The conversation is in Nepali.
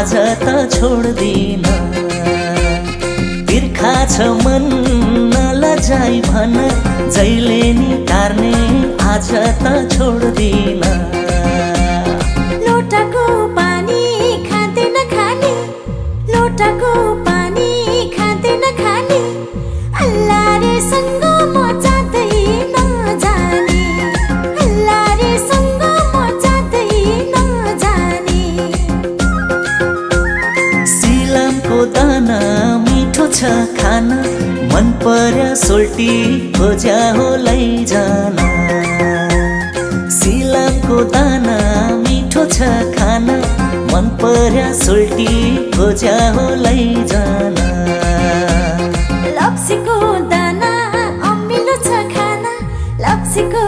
आज त छोड्दिन। तिर्खा छ मन नलजाई भन, जहिले नि टार्ने आज त छोड्दिन। लोटाको पानी खाँदै नखाने, लोटाको पानी खाँदै नखाने, अल्लाहरेसँग म जाँदै नजाने, अल्लाहरेसँग म जाँदै नजाने। सिलामको दाना मिठो छ खाना, मन पर्या सोल्टी खोज्या हो लैजान। सिलामको दाना मिठो छ खाना, मन पर्या सोल्टी खोज्या हो लैजान। लप्सीको दाना अमिलो छ खाना, लप्सीको